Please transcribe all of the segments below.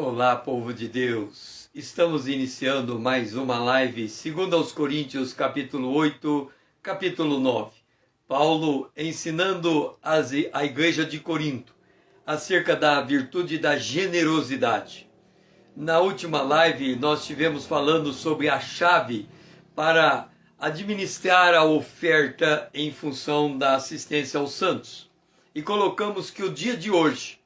Olá, povo de Deus! Estamos iniciando mais uma live, segundo aos Coríntios, capítulo 8, capítulo 9. Paulo ensinando a igreja de Corinto acerca da virtude da generosidade. Na última live, nós estivemos falando sobre a chave para administrar a oferta em função da assistência aos santos. E colocamos que o dia de hoje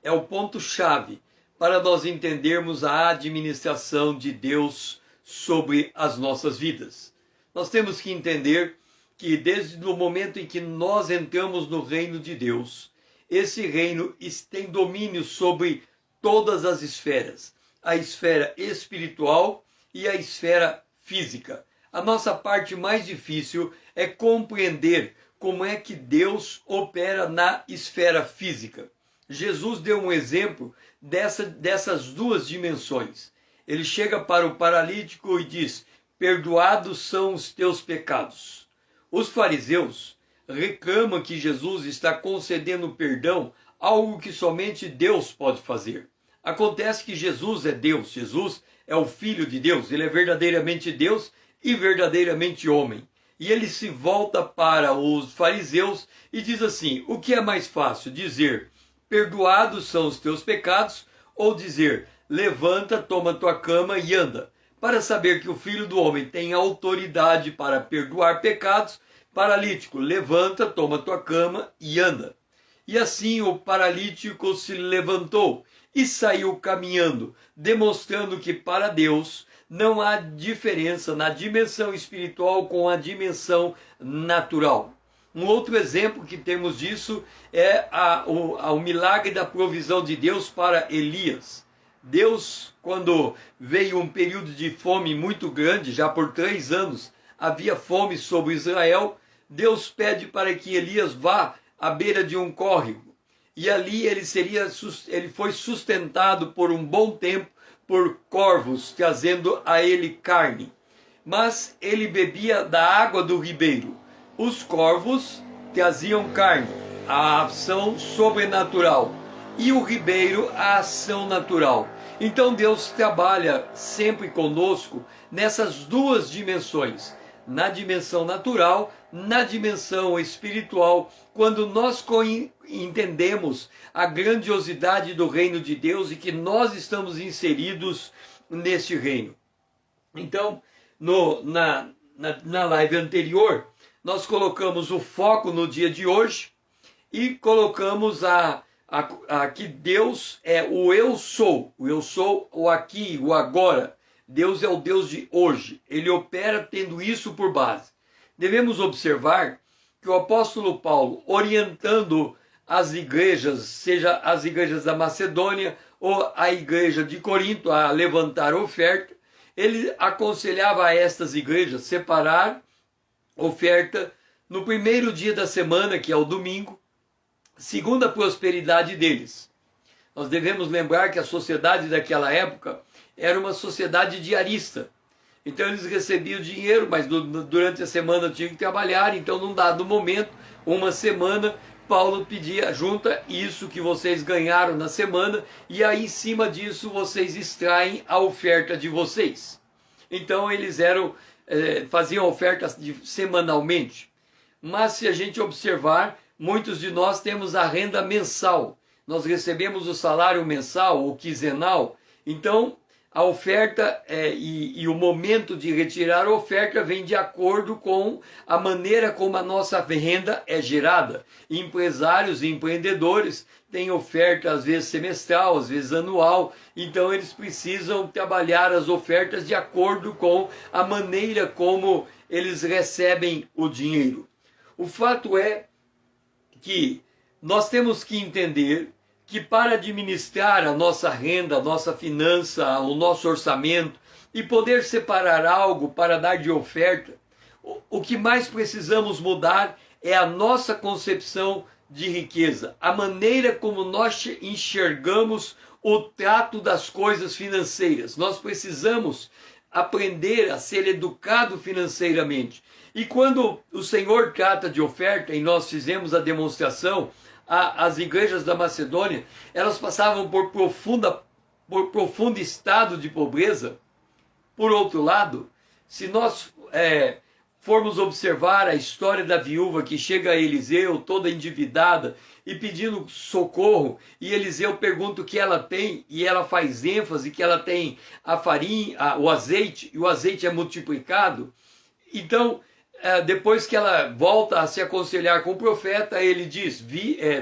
é o ponto-chave para nós entendermos a administração de Deus sobre as nossas vidas. Nós temos que entender que desde o momento em que nós entramos no reino de Deus, esse reino tem domínio sobre todas as esferas, a esfera espiritual e a esfera física. A nossa parte mais difícil é compreender como é que Deus opera na esfera física. Jesus deu um exemplo dessas duas dimensões. Ele chega para o paralítico e diz: perdoados são os teus pecados. Os fariseus reclamam que Jesus está concedendo perdão, algo que somente Deus pode fazer. Acontece que Jesus é Deus, Jesus é o Filho de Deus, ele é verdadeiramente Deus e verdadeiramente homem. E ele se volta para os fariseus e diz assim: o que é mais fácil, dizer perdoados são os teus pecados, ou dizer levanta, toma tua cama e anda? Para saber que o Filho do Homem tem autoridade para perdoar pecados, paralítico, levanta, toma tua cama e anda. E assim o paralítico se levantou e saiu caminhando, demonstrando que para Deus não há diferença na dimensão espiritual com a dimensão natural. Um outro exemplo que temos disso é o milagre da provisão de Deus para Elias. Deus, quando veio um período de fome muito grande, já por 3 anos havia fome sobre Israel, Deus pede para que Elias vá à beira de um córrego. E ali ele foi sustentado por um bom tempo por corvos, trazendo a ele carne. Mas ele bebia da água do ribeiro. Os corvos traziam carne, a ação sobrenatural, e o ribeiro, a ação natural. Então Deus trabalha sempre conosco nessas duas dimensões, na dimensão natural, na dimensão espiritual, quando nós entendemos a grandiosidade do reino de Deus e que nós estamos inseridos neste reino. Então, na live anterior, nós colocamos o foco no dia de hoje e colocamos que Deus é o eu sou, o aqui, o agora. Deus é o Deus de hoje, ele opera tendo isso por base. Devemos observar que o apóstolo Paulo, orientando as igrejas, seja as igrejas da Macedônia ou a igreja de Corinto, a levantar oferta, ele aconselhava a estas igrejas separar oferta no primeiro dia da semana, que é o domingo, segundo a prosperidade deles. Nós devemos lembrar que a sociedade daquela época era uma sociedade diarista. Então eles recebiam dinheiro, mas durante a semana tinham que trabalhar. Então, num dado momento, uma semana, Paulo pedia: junta isso que vocês ganharam na semana e aí em cima disso vocês extraem a oferta de vocês. Então eles faziam ofertas semanalmente. Mas se a gente observar, muitos de nós temos a renda mensal. Nós recebemos o salário mensal ou quinzenal. Então a oferta e o momento de retirar a oferta vem de acordo com a maneira como a nossa renda é gerada. Empresários e empreendedores têm oferta às vezes semestral, às vezes anual, então eles precisam trabalhar as ofertas de acordo com a maneira como eles recebem o dinheiro. O fato é que nós temos que entender que para administrar a nossa renda, a nossa finança, o nosso orçamento e poder separar algo para dar de oferta, o que mais precisamos mudar é a nossa concepção de riqueza, a maneira como nós enxergamos o trato das coisas financeiras. Nós precisamos aprender a ser educado financeiramente. E quando o Senhor trata de oferta, e nós fizemos a demonstração, as igrejas da Macedônia, elas passavam por profunda profundo estado de pobreza. Por outro lado, se nós formos observar a história da viúva que chega a Eliseu toda endividada e pedindo socorro, e Eliseu pergunta o que ela tem, e ela faz ênfase que ela tem a farinha, o azeite, e o azeite é multiplicado. Então, depois que ela volta a se aconselhar com o profeta, ele diz: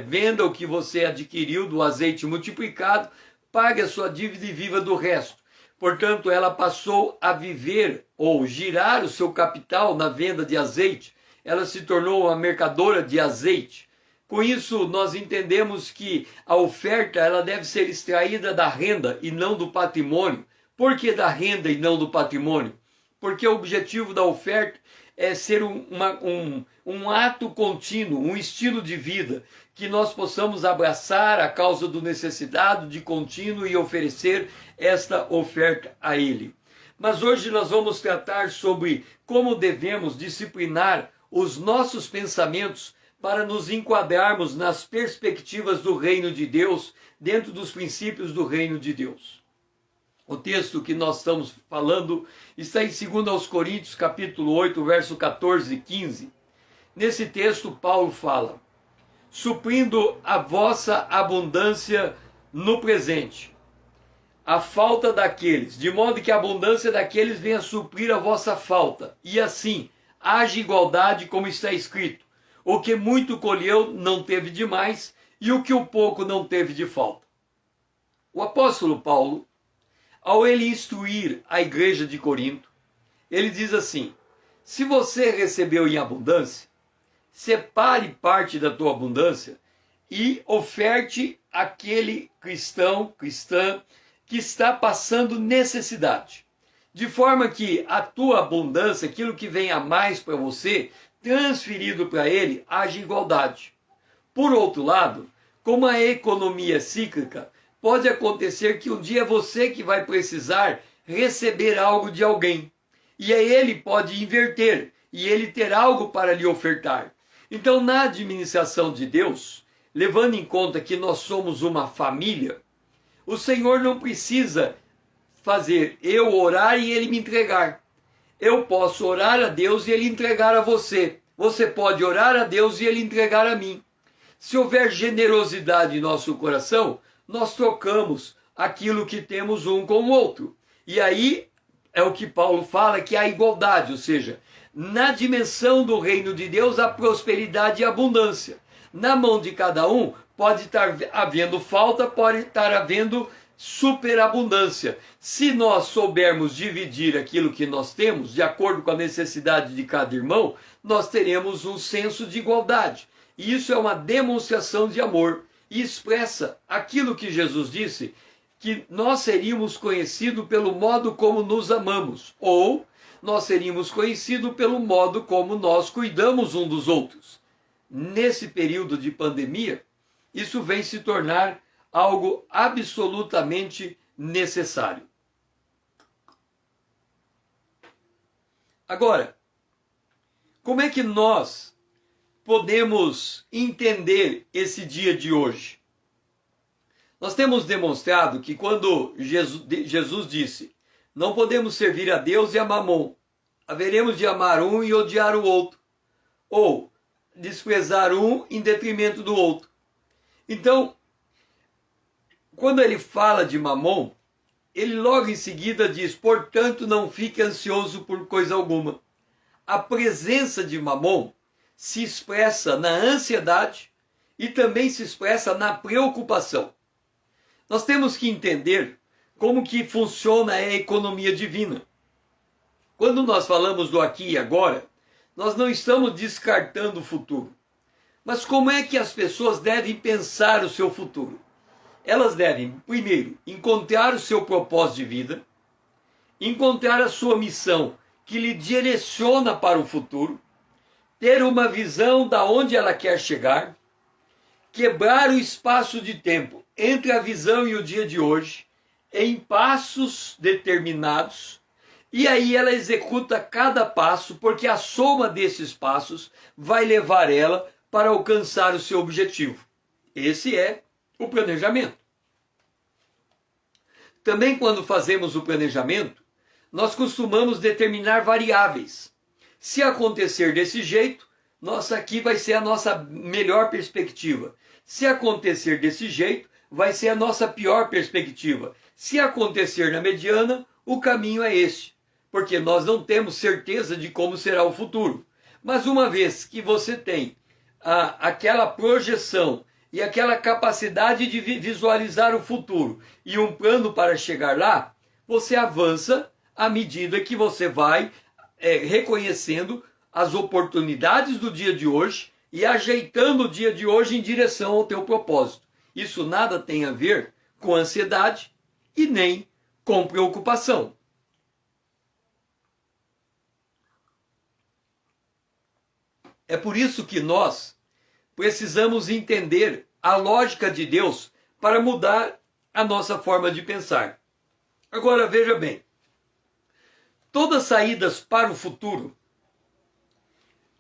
venda o que você adquiriu do azeite multiplicado, pague a sua dívida e viva do resto. Portanto, ela passou a viver ou girar o seu capital na venda de azeite. Ela se tornou uma mercadora de azeite. Com isso, nós entendemos que a oferta ela deve ser extraída da renda e não do patrimônio. Por que da renda e não do patrimônio? Porque o objetivo da oferta é ser um ato contínuo, um estilo de vida, que nós possamos abraçar a causa do necessitado de contínuo e oferecer esta oferta a ele. Mas hoje nós vamos tratar sobre como devemos disciplinar os nossos pensamentos para nos enquadrarmos nas perspectivas do reino de Deus, dentro dos princípios do reino de Deus. O texto que nós estamos falando está em 2 Coríntios, capítulo 8, verso 14 e 15. Nesse texto, Paulo fala: suprindo a vossa abundância no presente, a falta daqueles, de modo que a abundância daqueles venha suprir a vossa falta. E assim, haja igualdade, como está escrito: o que muito colheu não teve de mais, e o que o pouco não teve de falta. O apóstolo Paulo, ao ele instruir a igreja de Corinto, ele diz assim: se você recebeu em abundância, separe parte da tua abundância e oferte àquele cristão, cristã, que está passando necessidade. De forma que a tua abundância, aquilo que vem a mais para você, transferido para ele, haja igualdade. Por outro lado, como a economia é cíclica, pode acontecer que um dia é você que vai precisar receber algo de alguém. E aí ele pode inverter, e ele ter algo para lhe ofertar. Então, na administração de Deus, levando em conta que nós somos uma família, o Senhor não precisa fazer eu orar e ele me entregar. Eu posso orar a Deus e ele entregar a você. Você pode orar a Deus e ele entregar a mim. Se houver generosidade em nosso coração, nós trocamos aquilo que temos um com o outro. E aí é o que Paulo fala, que há igualdade, ou seja, na dimensão do reino de Deus há prosperidade e abundância. Na mão de cada um pode estar havendo falta, pode estar havendo superabundância. Se nós soubermos dividir aquilo que nós temos, de acordo com a necessidade de cada irmão, nós teremos um senso de igualdade. E isso é uma demonstração de amor. E expressa aquilo que Jesus disse, que nós seríamos conhecidos pelo modo como nos amamos, ou nós seríamos conhecidos pelo modo como nós cuidamos um dos outros. Nesse período de pandemia, isso vem se tornar algo absolutamente necessário. Agora, como é que nós podemos entender esse dia de hoje? Nós temos demonstrado que quando Jesus disse: não podemos servir a Deus e a Mamon, haveremos de amar um e odiar o outro, ou desprezar um em detrimento do outro. Então, quando ele fala de Mamon, ele logo em seguida diz: portanto, não fique ansioso por coisa alguma. A presença de Mamon se expressa na ansiedade e também se expressa na preocupação. Nós temos que entender como que funciona a economia divina. Quando nós falamos do aqui e agora, nós não estamos descartando o futuro. Mas como é que as pessoas devem pensar o seu futuro? Elas devem, primeiro, encontrar o seu propósito de vida, encontrar a sua missão que lhe direciona para o futuro, ter uma visão da onde ela quer chegar, quebrar o espaço de tempo entre a visão e o dia de hoje, em passos determinados, e aí ela executa cada passo, porque a soma desses passos vai levar ela para alcançar o seu objetivo. Esse é o planejamento. Também quando fazemos o planejamento, nós costumamos determinar variáveis. Se acontecer desse jeito, nossa, aqui vai ser a nossa melhor perspectiva. Se acontecer desse jeito, vai ser a nossa pior perspectiva. Se acontecer na mediana, o caminho é este, porque nós não temos certeza de como será o futuro. Mas uma vez que você tem aquela projeção e aquela capacidade de visualizar o futuro e um plano para chegar lá, você avança à medida que você vai reconhecendo as oportunidades do dia de hoje e ajeitando o dia de hoje em direção ao teu propósito. Isso nada tem a ver com ansiedade e nem com preocupação. É por isso que nós precisamos entender a lógica de Deus para mudar a nossa forma de pensar. Agora veja bem, todas as saídas para o futuro,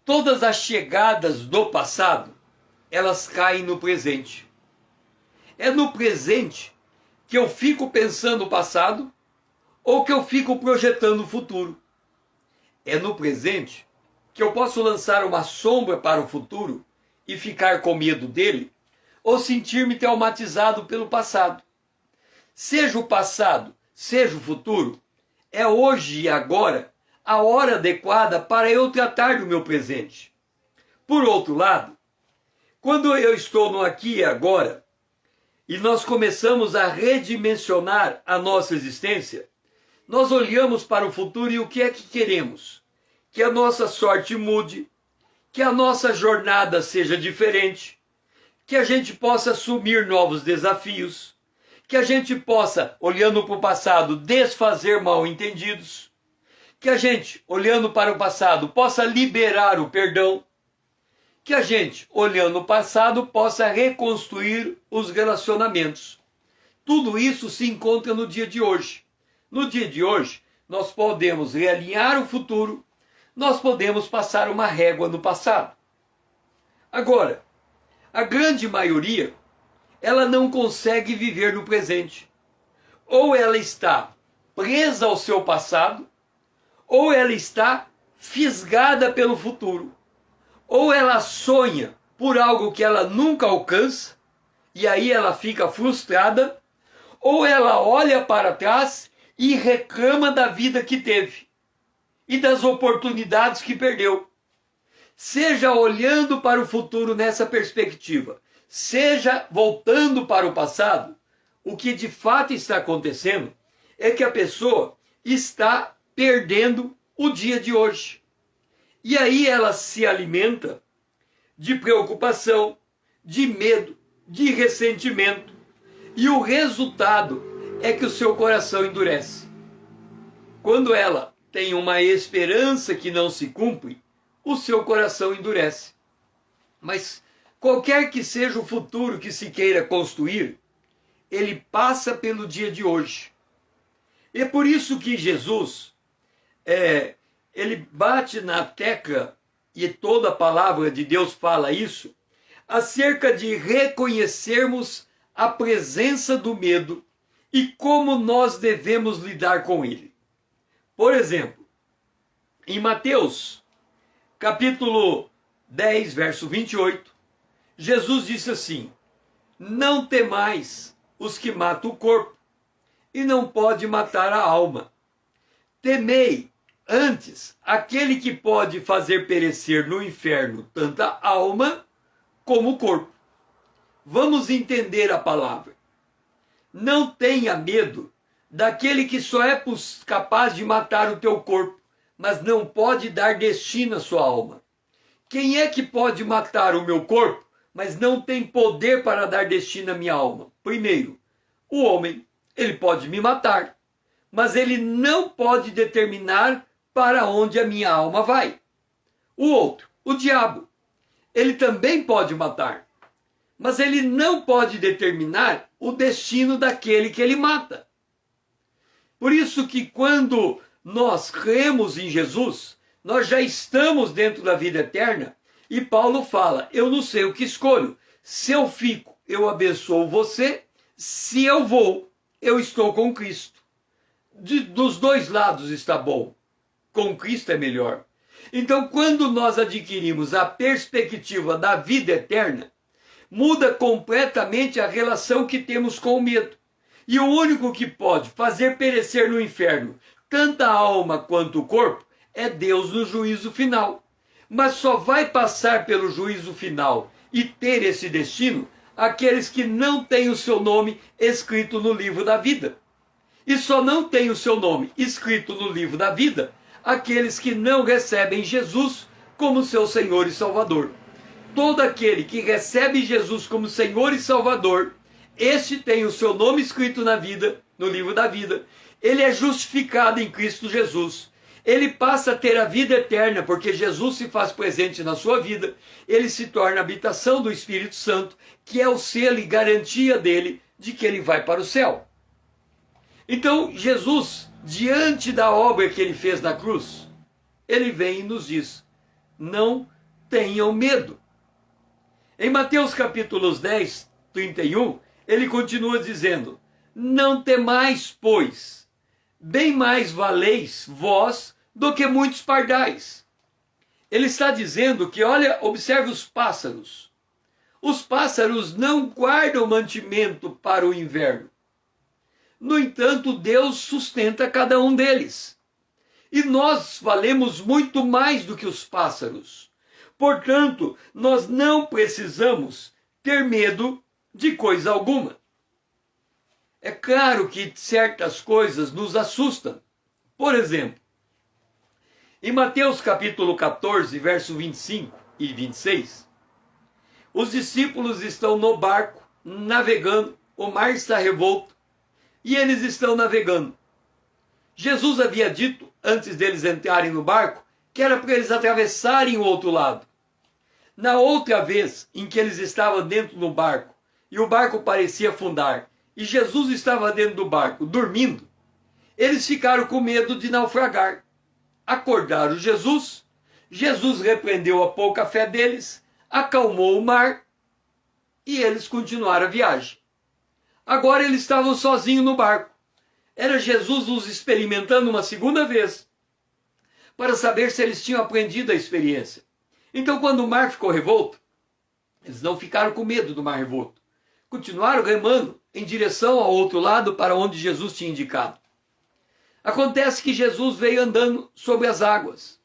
todas as chegadas do passado, elas caem no presente. É no presente que eu fico pensando o passado ou que eu fico projetando o futuro. É no presente que eu posso lançar uma sombra para o futuro e ficar com medo dele, ou sentir-me traumatizado pelo passado. Seja o passado, seja o futuro, é hoje e agora a hora adequada para eu tratar do meu presente. Por outro lado, quando eu estou no aqui e agora, e nós começamos a redimensionar a nossa existência, nós olhamos para o futuro e o que é que queremos? Que a nossa sorte mude, que a nossa jornada seja diferente, que a gente possa assumir novos desafios, que a gente possa, olhando para o passado, desfazer mal-entendidos, que a gente, olhando para o passado, possa liberar o perdão, que a gente, olhando o passado, possa reconstruir os relacionamentos. Tudo isso se encontra no dia de hoje. No dia de hoje, nós podemos realinhar o futuro, nós podemos passar uma régua no passado. Agora, a grande maioria, ela não consegue viver no presente. Ou ela está presa ao seu passado, ou ela está fisgada pelo futuro. Ou ela sonha por algo que ela nunca alcança, e aí ela fica frustrada, ou ela olha para trás e reclama da vida que teve e das oportunidades que perdeu. Seja olhando para o futuro nessa perspectiva, seja voltando para o passado, o que de fato está acontecendo é que a pessoa está perdendo o dia de hoje. E aí ela se alimenta de preocupação, de medo, de ressentimento. E o resultado é que o seu coração endurece. Quando ela tem uma esperança que não se cumpre, o seu coração endurece. Mas qualquer que seja o futuro que se queira construir, ele passa pelo dia de hoje. E é por isso que Jesus, ele bate na tecla, e toda a palavra de Deus fala isso, acerca de reconhecermos a presença do medo e como nós devemos lidar com ele. Por exemplo, em Mateus, capítulo 10, verso 28, Jesus disse assim: não temais os que matam o corpo, e não pode matar a alma. Temei antes aquele que pode fazer perecer no inferno tanto a alma como o corpo. Vamos entender a palavra. Não tenha medo daquele que só é capaz de matar o teu corpo, mas não pode dar destino à sua alma. Quem é que pode matar o meu corpo, mas não tem poder para dar destino à minha alma? Primeiro, o homem, ele pode me matar, mas ele não pode determinar para onde a minha alma vai. O outro, o diabo, ele também pode matar, mas ele não pode determinar o destino daquele que ele mata. Por isso que quando nós cremos em Jesus, nós já estamos dentro da vida eterna, e Paulo fala: eu não sei o que escolho. Se eu fico, eu abençoo você. Se eu vou, eu estou com Cristo. Dos dois lados está bom. Com Cristo é melhor. Então, quando nós adquirimos a perspectiva da vida eterna, muda completamente a relação que temos com o medo. E o único que pode fazer perecer no inferno tanto a alma quanto o corpo é Deus no juízo final. Mas só vai passar pelo juízo final e ter esse destino aqueles que não têm o seu nome escrito no livro da vida. E só não têm o seu nome escrito no livro da vida aqueles que não recebem Jesus como seu Senhor e Salvador. Todo aquele que recebe Jesus como Senhor e Salvador, este tem o seu nome escrito na vida, no livro da vida. Ele é justificado em Cristo Jesus. Ele passa a ter a vida eterna, porque Jesus se faz presente na sua vida. Ele se torna a habitação do Espírito Santo, que é o selo e garantia dele de que ele vai para o céu. Então, Jesus, diante da obra que ele fez na cruz, ele vem e nos diz: não tenham medo. Em Mateus capítulos 10, 31, ele continua dizendo: não temais, pois, bem mais valeis vós do que muitos pardais. Ele está dizendo que, olha, observe os pássaros. Os pássaros não guardam mantimento para o inverno. No entanto, Deus sustenta cada um deles. E nós valemos muito mais do que os pássaros. Portanto, nós não precisamos ter medo de coisa alguma. É claro que certas coisas nos assustam. Por exemplo, em Mateus capítulo 14, verso 25 e 26, os discípulos estão no barco, navegando, o mar está revolto, e eles estão navegando. Jesus havia dito, antes deles entrarem no barco, que era para eles atravessarem o outro lado. Na outra vez em que eles estavam dentro do barco, e o barco parecia afundar, e Jesus estava dentro do barco, dormindo, eles ficaram com medo de naufragar. Acordaram Jesus, Jesus repreendeu a pouca fé deles, acalmou o mar, e eles continuaram a viagem. Agora eles estavam sozinhos no barco. Era Jesus os experimentando uma segunda vez, para saber se eles tinham aprendido a experiência. Então, quando o mar ficou revolto, eles não ficaram com medo do mar revolto. Continuaram remando em direção ao outro lado para onde Jesus tinha indicado. Acontece que Jesus veio andando sobre as águas.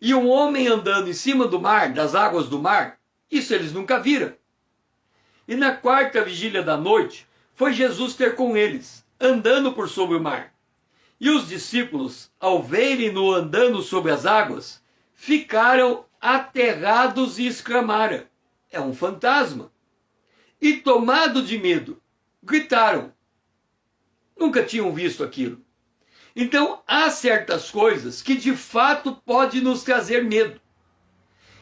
E um homem andando em cima do mar, das águas do mar, isso eles nunca viram. E na quarta vigília da noite, foi Jesus ter com eles, andando por sobre o mar. E os discípulos, ao verem-no andando sobre as águas, ficaram aterrados e exclamaram: é um fantasma. E tomados de medo, gritaram. Nunca tinham visto aquilo. Então, há certas coisas que de fato podem nos trazer medo.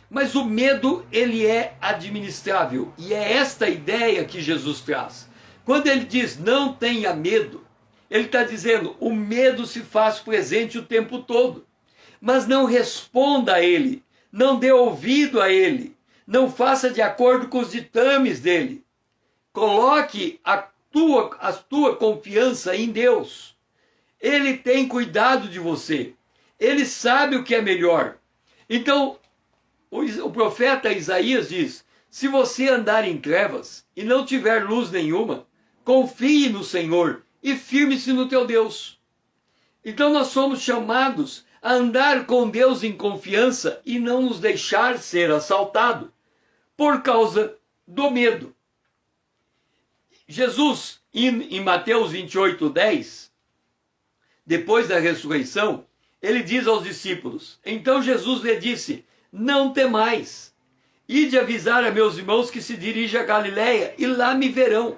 Mas o medo, ele é administrável. E é esta ideia que Jesus traz. Quando ele diz não tenha medo, ele está dizendo o medo se faz presente o tempo todo. Mas não responda a ele, não dê ouvido a ele, não faça de acordo com os ditames dele. Coloque a tua confiança em Deus. Ele tem cuidado de você. Ele sabe o que é melhor. Então, o profeta Isaías diz: se você andar em trevas e não tiver luz nenhuma, confie no Senhor e firme-se no teu Deus. Então nós somos chamados a andar com Deus em confiança e não nos deixar ser assaltado por causa do medo. Jesus, em Mateus 28, 10, depois da ressurreição, ele diz aos discípulos: então Jesus lhe disse, não temais, ide avisar a meus irmãos que se dirigem a Galiléia e lá me verão.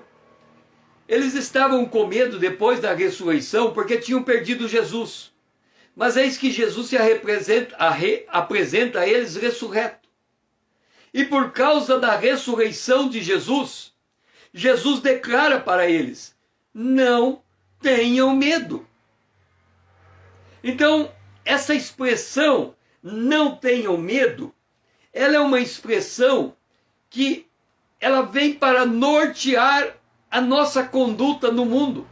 Eles estavam com medo depois da ressurreição porque tinham perdido Jesus. Mas eis que Jesus se apresenta a eles ressurreto. E por causa da ressurreição de Jesus, Jesus declara para eles: não tenham medo. Então, essa expressão, não tenham medo, ela é uma expressão que ela vem para nortear a nossa conduta no mundo.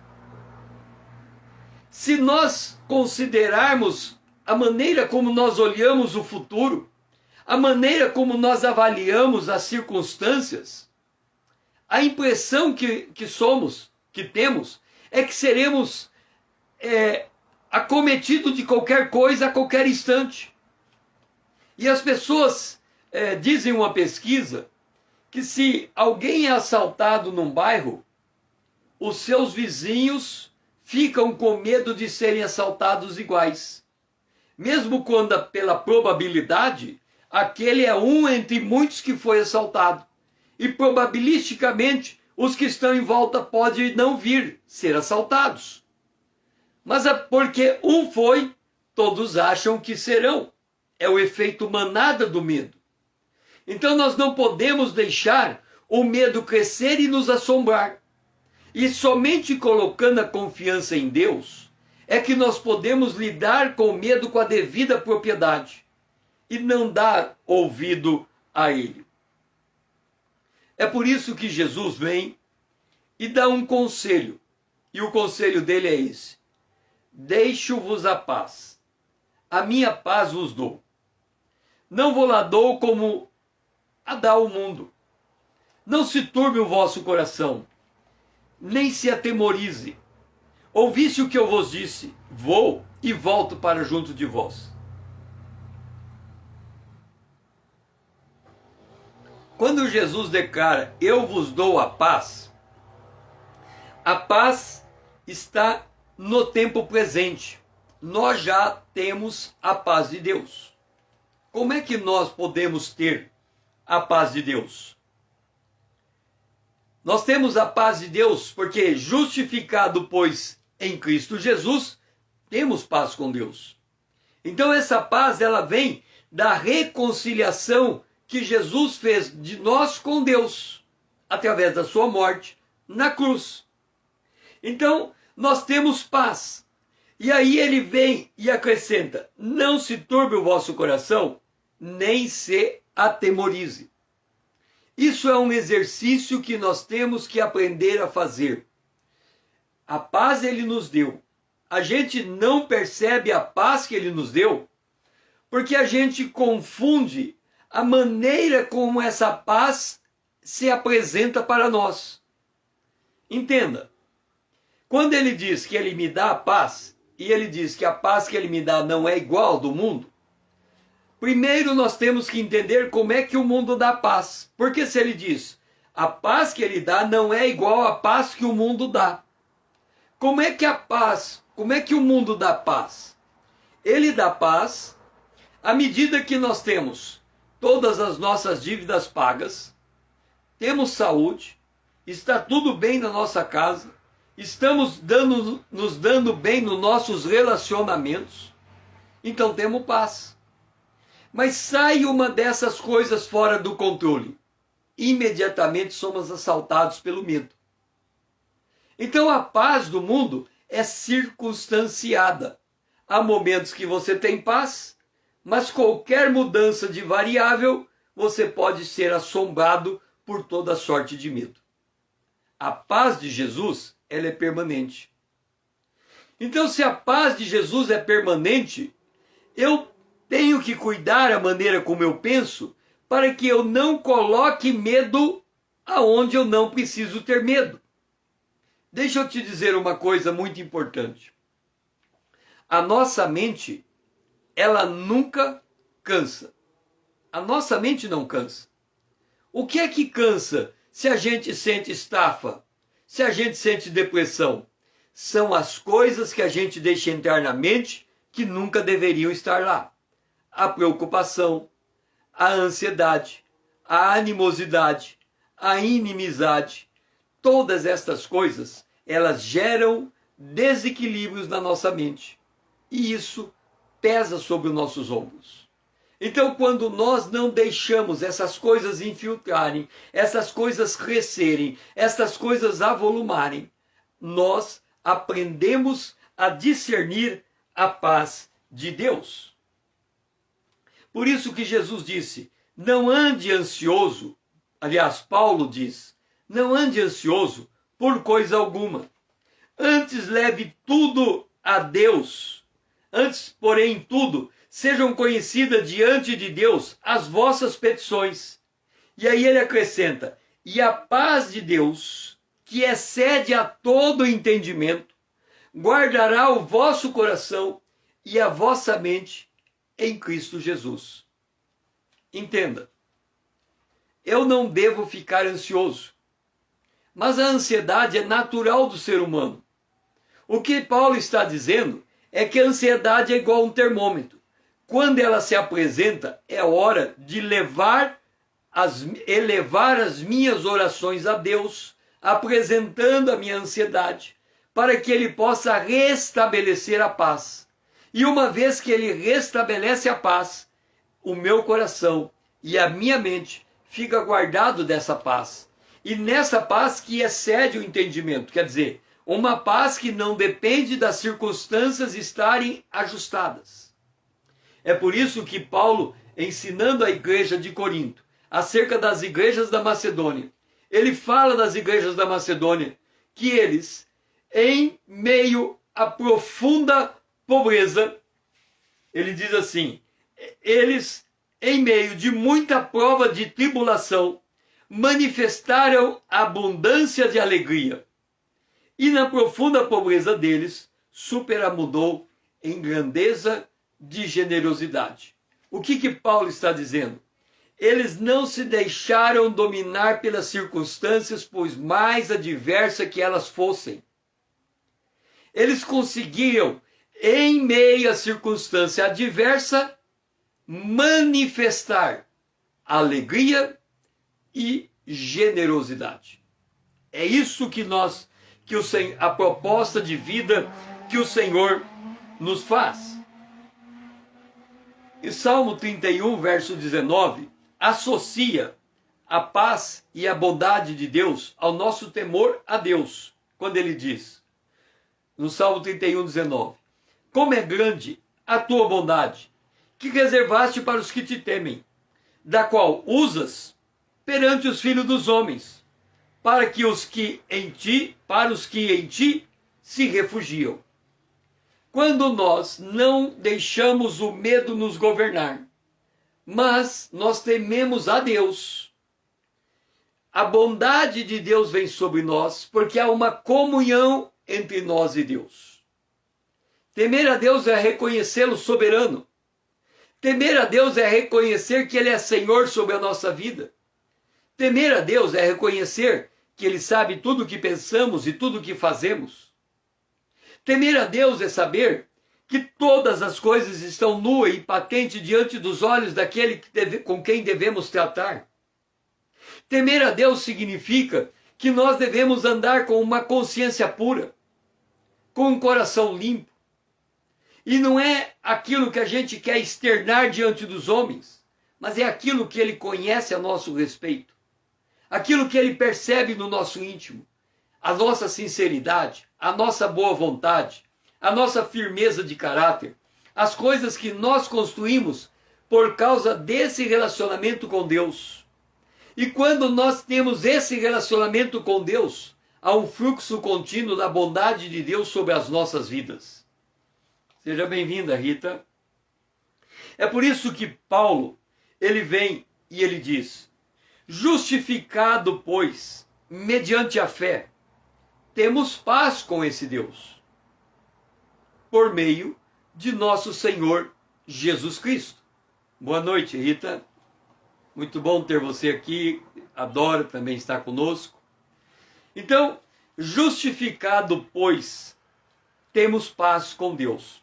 se nós considerarmos a maneira como nós olhamos o futuro, a maneira como nós avaliamos as circunstâncias, a impressão que temos, é que seremos acometidos de qualquer coisa a qualquer instante. E as pessoas dizem uma pesquisa que se alguém é assaltado num bairro, os seus vizinhos ficam com medo de serem assaltados iguais. Mesmo quando, pela probabilidade, aquele é um entre muitos que foi assaltado. E probabilisticamente, os que estão em volta podem não vir ser assaltados. Mas porque um foi, todos acham que serão. É o efeito manada do medo. Então nós não podemos deixar o medo crescer e nos assombrar. E somente colocando a confiança em Deus é que nós podemos lidar com o medo com a devida propriedade e não dar ouvido a ele. É por isso que Jesus vem e dá um conselho. E o conselho dele é esse: deixo-vos a paz. A minha paz vos dou. Não vou lá dou como a dá o mundo. Não se turbe o vosso coração, nem se atemorize. Ouviste o que eu vos disse, vou e volto para junto de vós. Quando Jesus declara, eu vos dou a paz está no tempo presente. Nós já temos a paz de Deus. Como é que nós podemos ter a paz de Deus? Nós temos a paz de Deus porque, justificado, pois, em Cristo Jesus, temos paz com Deus. Então essa paz, ela vem da reconciliação que Jesus fez de nós com Deus, através da sua morte na cruz. Então, nós temos paz. E aí ele vem e acrescenta, não se turbe o vosso coração, nem se atemorize. Isso é um exercício que nós temos que aprender a fazer. A paz ele nos deu. A gente não percebe a paz que ele nos deu, porque a gente confunde a maneira como essa paz se apresenta para nós. Entenda, quando ele diz que ele me dá a paz, e ele diz que a paz que ele me dá não é igual ao do mundo, primeiro nós temos que entender como é que o mundo dá paz. Porque se ele diz, a paz que ele dá não é igual à paz que o mundo dá. Como é que o mundo dá paz? Ele dá paz à medida que nós temos todas as nossas dívidas pagas, temos saúde, está tudo bem na nossa casa, estamos nos dando bem nos nossos relacionamentos, então temos paz. Mas sai uma dessas coisas fora do controle, imediatamente somos assaltados pelo medo. Então a paz do mundo é circunstanciada. Há momentos que você tem paz, mas qualquer mudança de variável, você pode ser assombrado por toda sorte de medo. A paz de Jesus, ela é permanente. Então, se a paz de Jesus é permanente, eu tenho que cuidar a maneira como eu penso, para que eu não coloque medo aonde eu não preciso ter medo. Deixa eu te dizer uma coisa muito importante. A nossa mente, ela nunca cansa. A nossa mente não cansa. O que é que cansa se a gente sente estafa? Se a gente sente depressão? São as coisas que a gente deixa entrar na mente que nunca deveriam estar lá. A preocupação, a ansiedade, a animosidade, a inimizade. Todas estas coisas, elas geram desequilíbrios na nossa mente. E isso pesa sobre os nossos ombros. Então, quando nós não deixamos essas coisas infiltrarem, essas coisas crescerem, essas coisas avolumarem, nós aprendemos a discernir a paz de Deus. Por isso que Jesus disse, não ande ansioso, aliás, Paulo diz, não ande ansioso por coisa alguma. Antes leve tudo a Deus. Antes, porém, em tudo, sejam conhecidas diante de Deus as vossas petições. E aí ele acrescenta: e a paz de Deus, que excede a todo entendimento, guardará o vosso coração e a vossa mente em Cristo Jesus. Entenda, eu não devo ficar ansioso, mas a ansiedade é natural do ser humano. O que Paulo está dizendo é que a ansiedade é igual a um termômetro. Quando ela se apresenta, é hora de elevar as minhas orações a Deus, apresentando a minha ansiedade, para que Ele possa restabelecer a paz. E uma vez que Ele restabelece a paz, o meu coração e a minha mente fica guardado dessa paz. E nessa paz que excede o entendimento, quer dizer, uma paz que não depende das circunstâncias estarem ajustadas. É por isso que Paulo, ensinando a igreja de Corinto, acerca das igrejas da Macedônia, ele fala das igrejas da Macedônia, que eles, em meio à profunda pobreza, ele diz assim, eles, em meio de muita prova de tribulação, manifestaram abundância de alegria, e na profunda pobreza deles, superabundou em grandeza de generosidade. O que Paulo está dizendo? Eles não se deixaram dominar pelas circunstâncias, por mais adversas que elas fossem. Eles conseguiram, em meio à circunstância adversa, manifestar alegria e generosidade. É isso que a proposta de vida que o Senhor nos faz. E Salmo 31, verso 19, associa a paz e a bondade de Deus ao nosso temor a Deus, quando ele diz, no Salmo 31, 19, como é grande a tua bondade, que reservaste para os que te temem, da qual usas perante os filhos dos homens, para os que em ti se refugiam. Quando nós não deixamos o medo nos governar, mas nós tememos a Deus, a bondade de Deus vem sobre nós, porque há uma comunhão entre nós e Deus. Temer a Deus é reconhecê-lo soberano. Temer a Deus é reconhecer que Ele é Senhor sobre a nossa vida. Temer a Deus é reconhecer que Ele sabe tudo o que pensamos e tudo o que fazemos. Temer a Deus é saber que todas as coisas estão nuas e patentes diante dos olhos daquele com quem devemos tratar. Temer a Deus significa que nós devemos andar com uma consciência pura, com um coração limpo. E não é aquilo que a gente quer externar diante dos homens, mas é aquilo que Ele conhece a nosso respeito. Aquilo que Ele percebe no nosso íntimo. A nossa sinceridade, a nossa boa vontade, a nossa firmeza de caráter, as coisas que nós construímos por causa desse relacionamento com Deus. E quando nós temos esse relacionamento com Deus, há um fluxo contínuo da bondade de Deus sobre as nossas vidas. Seja bem-vinda, Rita. É por isso que Paulo, ele vem e ele diz, justificado, pois, mediante a fé, temos paz com esse Deus, por meio de nosso Senhor Jesus Cristo. Boa noite, Rita. Muito bom ter você aqui. Adoro também estar conosco. Então, justificado, pois, temos paz com Deus.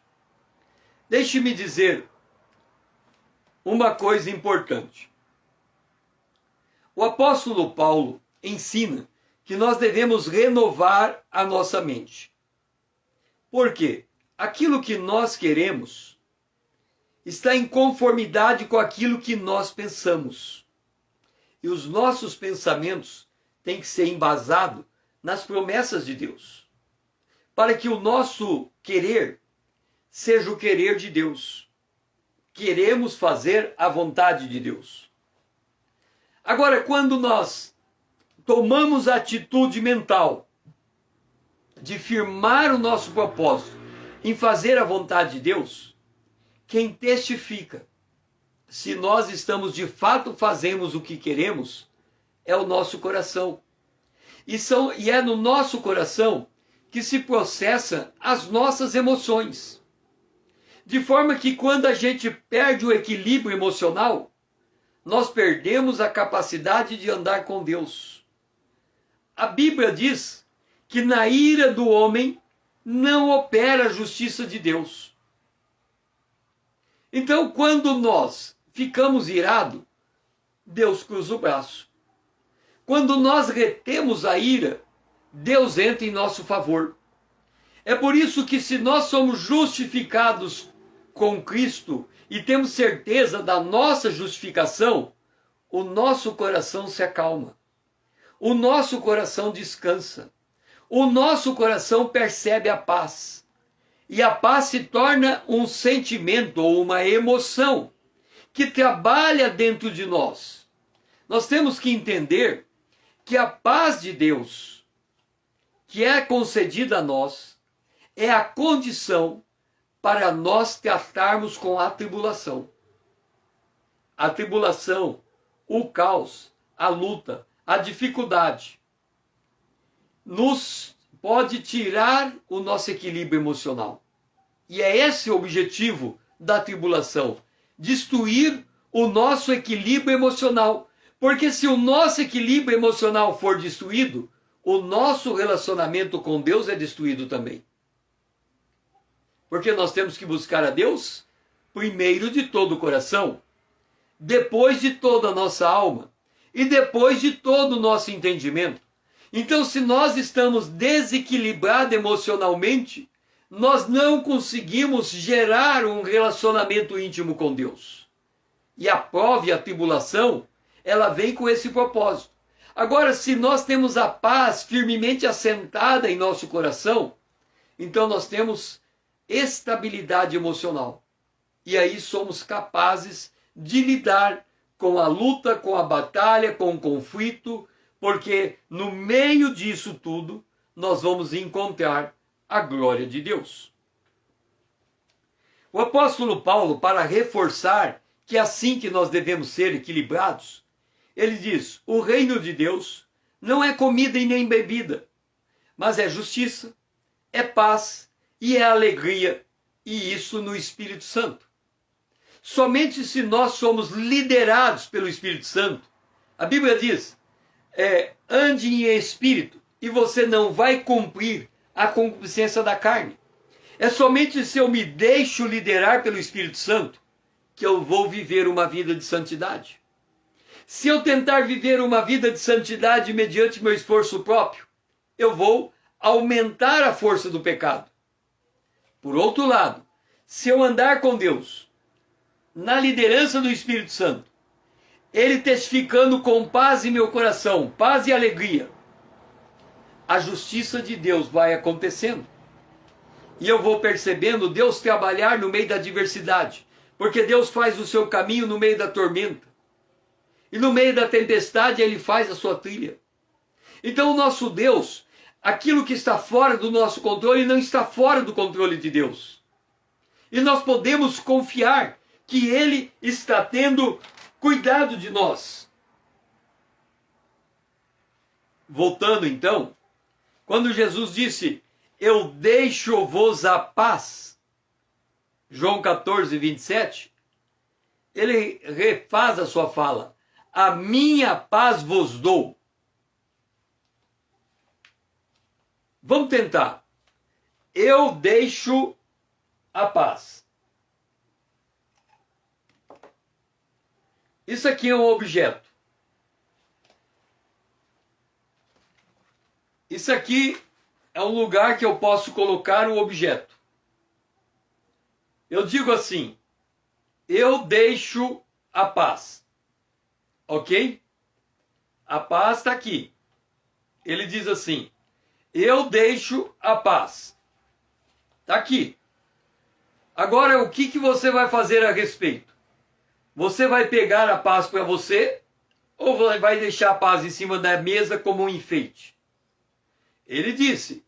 Deixe-me dizer uma coisa importante. O apóstolo Paulo ensina que nós devemos renovar a nossa mente. Por quê? Aquilo que nós queremos está em conformidade com aquilo que nós pensamos. E os nossos pensamentos têm que ser embasados nas promessas de Deus, para que o nosso querer seja o querer de Deus. Queremos fazer a vontade de Deus. Agora, quando nós tomamos a atitude mental de firmar o nosso propósito em fazer a vontade de Deus, quem testifica se nós estamos de fato fazemos o que queremos é o nosso coração. E é no nosso coração que se processa as nossas emoções. De forma que quando a gente perde o equilíbrio emocional, nós perdemos a capacidade de andar com Deus. A Bíblia diz que na ira do homem não opera a justiça de Deus. Então, quando nós ficamos irados, Deus cruza o braço. Quando nós retemos a ira, Deus entra em nosso favor. É por isso que se nós somos justificados com Cristo e temos certeza da nossa justificação, o nosso coração se acalma. O nosso coração descansa. O nosso coração percebe a paz. E a paz se torna um sentimento ou uma emoção que trabalha dentro de nós. Nós temos que entender que a paz de Deus, que é concedida a nós, é a condição para nós tratarmos com a tribulação. A tribulação, o caos, a luta, a dificuldade, nos pode tirar o nosso equilíbrio emocional. E é esse o objetivo da tribulação, destruir o nosso equilíbrio emocional. Porque se o nosso equilíbrio emocional for destruído, o nosso relacionamento com Deus é destruído também. Porque nós temos que buscar a Deus primeiro de todo o coração, depois de toda a nossa alma e depois de todo o nosso entendimento. Então, se nós estamos desequilibrados emocionalmente, nós não conseguimos gerar um relacionamento íntimo com Deus. E a prova e a tribulação, ela vem com esse propósito. Agora, se nós temos a paz firmemente assentada em nosso coração, então nós temos estabilidade emocional. E aí somos capazes de lidar com a luta, com a batalha, com o conflito, porque no meio disso tudo, nós vamos encontrar a glória de Deus. O apóstolo Paulo, para reforçar que é assim que nós devemos ser equilibrados, ele diz: o reino de Deus não é comida e nem bebida, mas é justiça, é paz e é alegria, e isso no Espírito Santo. Somente se nós somos liderados pelo Espírito Santo, a Bíblia diz, ande em espírito, e você não vai cumprir a concupiscência da carne. É somente se eu me deixo liderar pelo Espírito Santo que eu vou viver uma vida de santidade. Se eu tentar viver uma vida de santidade mediante meu esforço próprio, eu vou aumentar a força do pecado. Por outro lado, se eu andar com Deus, na liderança do Espírito Santo, Ele testificando com paz em meu coração, paz e alegria, a justiça de Deus vai acontecendo. E eu vou percebendo Deus trabalhar no meio da adversidade, porque Deus faz o seu caminho no meio da tormenta. E no meio da tempestade Ele faz a sua trilha. Então o nosso Deus, aquilo que está fora do nosso controle, não está fora do controle de Deus. E nós podemos confiar que Ele está tendo cuidado de nós. Voltando então, quando Jesus disse, eu deixo-vos a paz, João 14, 27, ele refaz a sua fala. A minha paz vos dou. Vamos tentar. Eu deixo a paz. Isso aqui é um objeto. Isso aqui é um lugar que eu posso colocar um objeto. Eu digo assim, eu deixo a paz. Ok? A paz está aqui. Ele diz assim, eu deixo a paz. Está aqui. Agora, o que você vai fazer a respeito? Você vai pegar a paz para você ou vai deixar a paz em cima da mesa como um enfeite? Ele disse,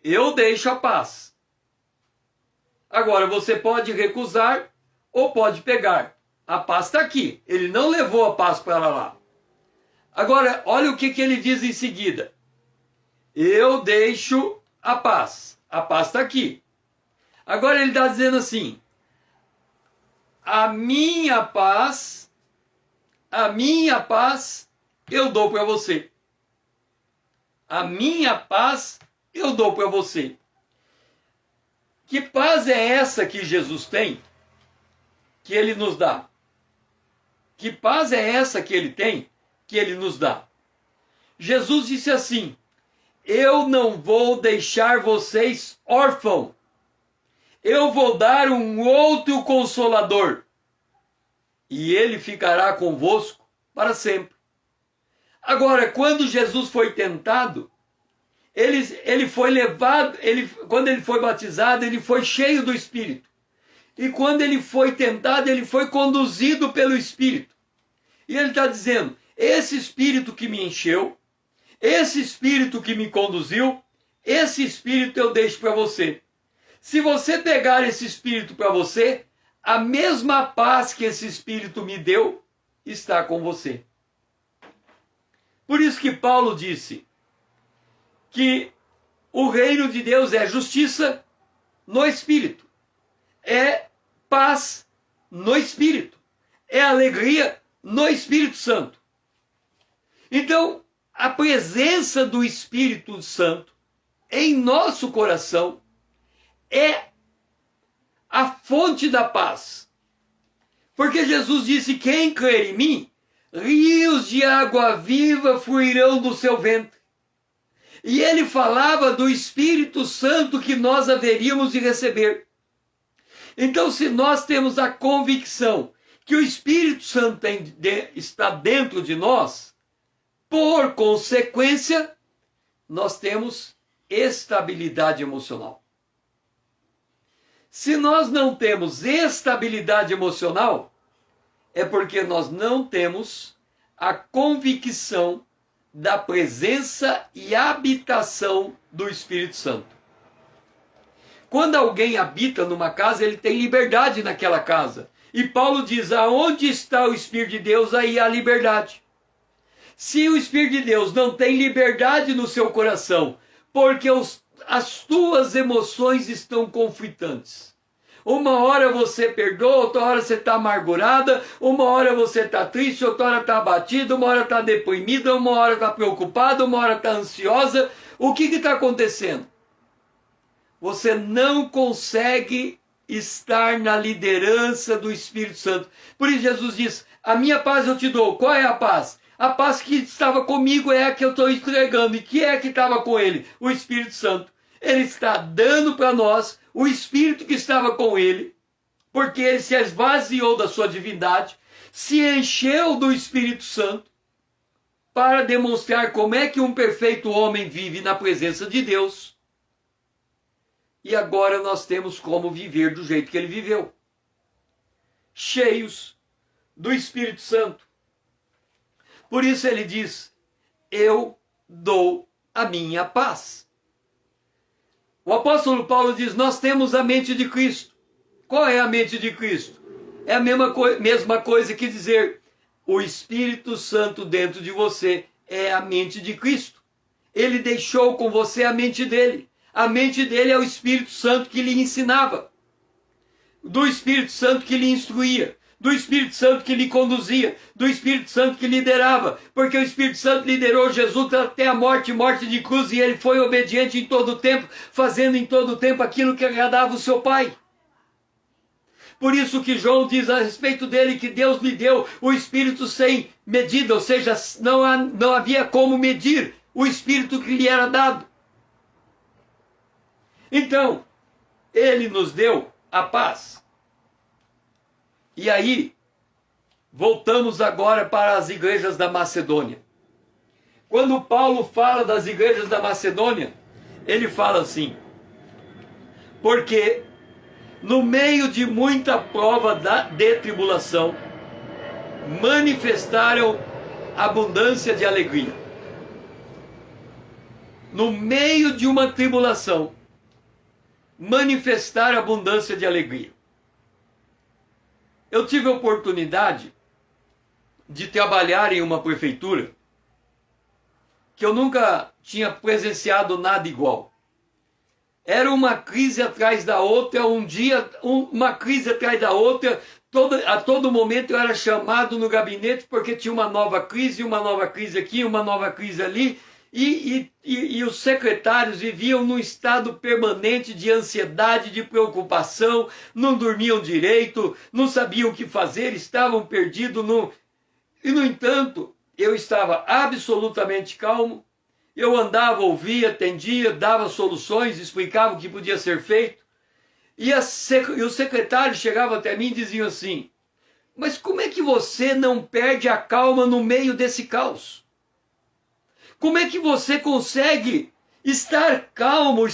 eu deixo a paz. Agora, você pode recusar ou pode pegar. A paz está aqui. Ele não levou a paz para lá. Agora, olha o que ele diz em seguida. Eu deixo a paz. A paz está aqui. Agora ele está dizendo assim, a minha paz eu dou para você. A minha paz eu dou para você. Que paz é essa que Jesus tem, que ele nos dá? Que paz é essa que ele tem, que ele nos dá? Jesus disse assim, eu não vou deixar vocês órfãos. Eu vou dar um outro consolador. E ele ficará convosco para sempre. Agora, quando Jesus foi tentado, ele foi levado, quando ele foi batizado, ele foi cheio do Espírito. E quando ele foi tentado, ele foi conduzido pelo Espírito. E ele está dizendo, esse Espírito que me encheu, esse Espírito que me conduziu, esse Espírito eu deixo para você. Se você pegar esse Espírito para você, a mesma paz que esse Espírito me deu está com você. Por isso que Paulo disse que o reino de Deus é justiça no Espírito, é paz no Espírito, é alegria no Espírito Santo. Então, a presença do Espírito Santo em nosso coração é a fonte da paz. Porque Jesus disse, quem crer em mim, rios de água viva fluirão do seu ventre. E ele falava do Espírito Santo que nós haveríamos de receber. Então, se nós temos a convicção que o Espírito Santo está dentro de nós, por consequência, nós temos estabilidade emocional. Se nós não temos estabilidade emocional, é porque nós não temos a convicção da presença e habitação do Espírito Santo. Quando alguém habita numa casa, ele tem liberdade naquela casa. E Paulo diz, aonde está o Espírito de Deus, aí há liberdade. Se o Espírito de Deus não tem liberdade no seu coração, porque as tuas emoções estão conflitantes. Uma hora você perdoa, outra hora você está amargurada, uma hora você está triste, outra hora está abatida, uma hora está deprimida, uma hora está preocupada, uma hora está ansiosa. O que está acontecendo? Você não consegue estar na liderança do Espírito Santo. Por isso Jesus diz, a minha paz eu te dou. Qual é a paz? A paz que estava comigo é a que eu estou entregando. E que é que estava com ele? O Espírito Santo. Ele está dando para nós o Espírito que estava com ele, porque ele se esvaziou da sua divindade, se encheu do Espírito Santo, para demonstrar como é que um perfeito homem vive na presença de Deus. E agora nós temos como viver do jeito que ele viveu. Cheios do Espírito Santo. Por isso ele diz, eu dou a minha paz. O apóstolo Paulo diz, nós temos a mente de Cristo. Qual é a mente de Cristo? É a mesma coisa que dizer, o Espírito Santo dentro de você é a mente de Cristo. Ele deixou com você a mente dele. A mente dele é o Espírito Santo que lhe ensinava. Do Espírito Santo que lhe instruía. Do Espírito Santo que lhe conduzia. Do Espírito Santo que liderava. Porque o Espírito Santo liderou Jesus até a morte de cruz. E ele foi obediente em todo o tempo. Fazendo em todo o tempo aquilo que agradava o seu Pai. Por isso que João diz a respeito dele que Deus lhe deu o Espírito sem medida. Ou seja, não havia como medir o Espírito que lhe era dado. Então, ele nos deu a paz. E aí, voltamos agora para as igrejas da Macedônia. Quando Paulo fala das igrejas da Macedônia, ele fala assim, porque no meio de muita prova de tribulação, manifestaram abundância de alegria. No meio de uma tribulação, manifestar abundância de alegria. Eu tive a oportunidade de trabalhar em uma prefeitura que eu nunca tinha presenciado nada igual. Era uma crise atrás da outra, uma crise atrás da outra. A todo momento eu era chamado no gabinete porque tinha uma nova crise aqui, uma nova crise ali. E os secretários viviam num estado permanente de ansiedade, de preocupação, não dormiam direito, não sabiam o que fazer, estavam perdidos. E, no entanto, eu estava absolutamente calmo. Eu andava, ouvia, atendia, dava soluções, explicava o que podia ser feito. E os secretários chegavam até mim e diziam assim: mas como é que você não perde a calma no meio desse caos? Como é que você consegue estar calmo,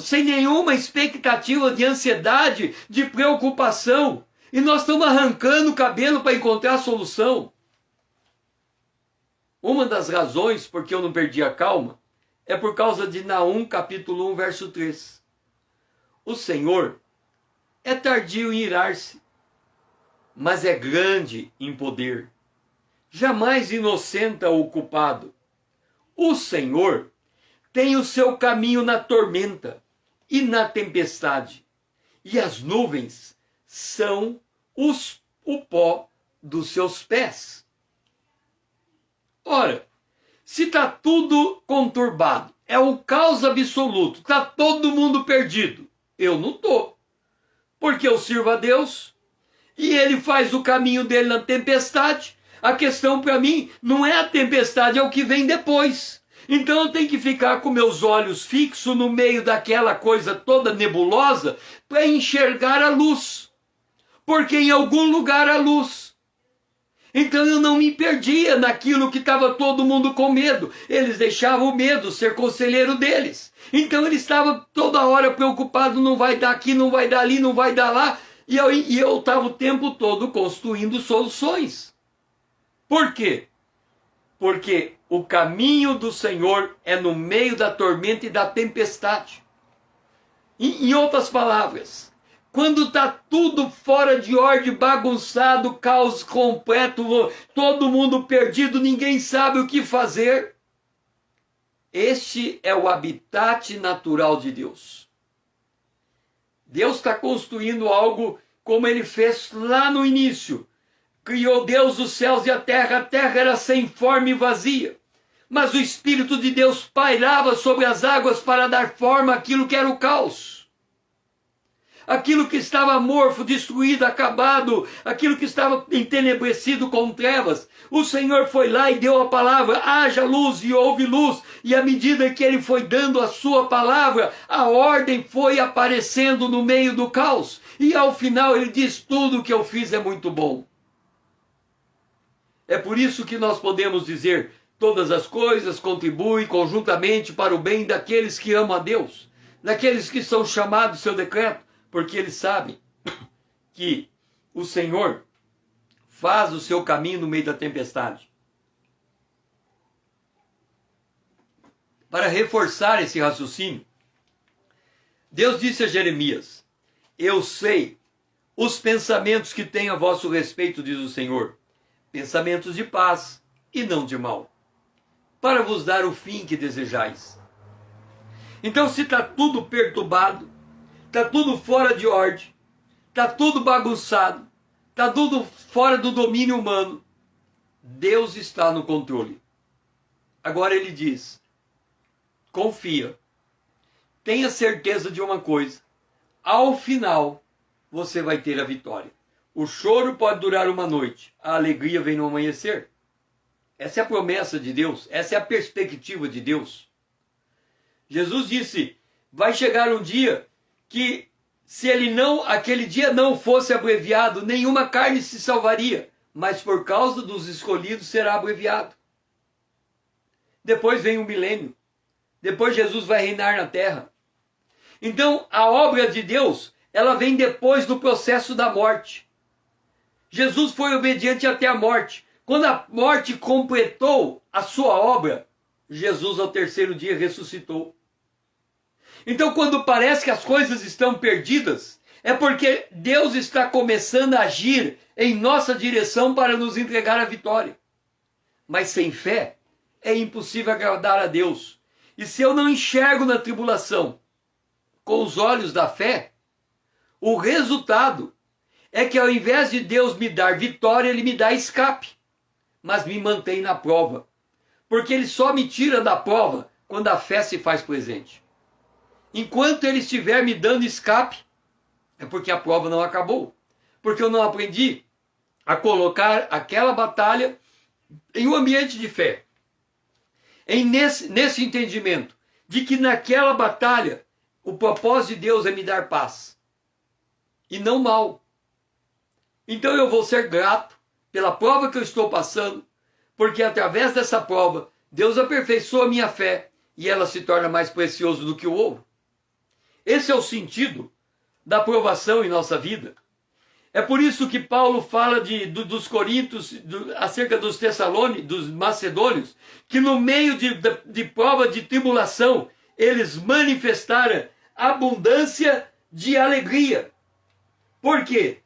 sem nenhuma expectativa de ansiedade, de preocupação? E nós estamos arrancando o cabelo para encontrar a solução. Uma das razões por que eu não perdi a calma é por causa de Naum, capítulo 1, verso 3. O Senhor é tardio em irar-se, mas é grande em poder. Jamais inocenta o culpado. O Senhor tem o seu caminho na tormenta e na tempestade, e as nuvens são o pó dos seus pés. Ora, se está tudo conturbado, é o caos absoluto, está todo mundo perdido, eu não estou. Porque eu sirvo a Deus e Ele faz o caminho dele na tempestade. A questão para mim não é a tempestade, é o que vem depois. Então eu tenho que ficar com meus olhos fixos no meio daquela coisa toda nebulosa para enxergar a luz. Porque em algum lugar há luz. Então eu não me perdia naquilo que estava todo mundo com medo. Eles deixavam o medo ser conselheiro deles. Então ele estava toda hora preocupado, não vai dar aqui, não vai dar ali, não vai dar lá. E eu estava o tempo todo construindo soluções. Por quê? Porque o caminho do Senhor é no meio da tormenta e da tempestade. Em outras palavras, quando está tudo fora de ordem, bagunçado, caos completo, todo mundo perdido, ninguém sabe o que fazer, este é o habitat natural de Deus. Deus está construindo algo como Ele fez lá no início. Criou Deus os céus e a terra era sem forma e vazia. Mas o Espírito de Deus pairava sobre as águas para dar forma àquilo que era o caos. Aquilo que estava amorfo, destruído, acabado, aquilo que estava entenebrecido com trevas. O Senhor foi lá e deu a palavra: haja luz, e houve luz. E à medida que Ele foi dando a sua palavra, a ordem foi aparecendo no meio do caos. E ao final Ele diz: tudo o que eu fiz é muito bom. É por isso que nós podemos dizer: todas as coisas contribuem conjuntamente para o bem daqueles que amam a Deus, daqueles que são chamados do seu decreto, porque eles sabem que o Senhor faz o seu caminho no meio da tempestade. Para reforçar esse raciocínio, Deus disse a Jeremias: eu sei os pensamentos que tenho a vosso respeito, diz o Senhor, pensamentos de paz e não de mal, para vos dar o fim que desejais. Então, se está tudo perturbado, está tudo fora de ordem, está tudo bagunçado, está tudo fora do domínio humano, Deus está no controle. Agora Ele diz: confia, tenha certeza de uma coisa, ao final você vai ter a vitória. O choro pode durar uma noite, a alegria vem no amanhecer. Essa é a promessa de Deus, essa é a perspectiva de Deus. Jesus disse: vai chegar um dia que, se aquele dia não fosse abreviado, nenhuma carne se salvaria, mas por causa dos escolhidos será abreviado. Depois vem o milênio, depois Jesus vai reinar na terra. Então a obra de Deus, ela vem depois do processo da morte. Jesus foi obediente até a morte. Quando a morte completou a sua obra, Jesus ao terceiro dia ressuscitou. Então, quando parece que as coisas estão perdidas, é porque Deus está começando a agir em nossa direção para nos entregar a vitória. Mas sem fé, é impossível agradar a Deus. E se eu não enxergo na tribulação com os olhos da fé, o resultado é que ao invés de Deus me dar vitória, Ele me dá escape, mas me mantém na prova. Porque Ele só me tira da prova quando a fé se faz presente. Enquanto Ele estiver me dando escape, é porque a prova não acabou. Porque eu não aprendi a colocar aquela batalha em um ambiente de fé. Nesse entendimento de que naquela batalha o propósito de Deus é me dar paz e não mal. Então eu vou ser grato pela prova que eu estou passando, porque através dessa prova Deus aperfeiçoa a minha fé e ela se torna mais preciosa do que o ouro. Esse é o sentido da provação em nossa vida. É por isso que Paulo fala dos coríntios, acerca dos tessalônicos, dos macedônios, que no meio de prova de tribulação, eles manifestaram abundância de alegria. Por quê?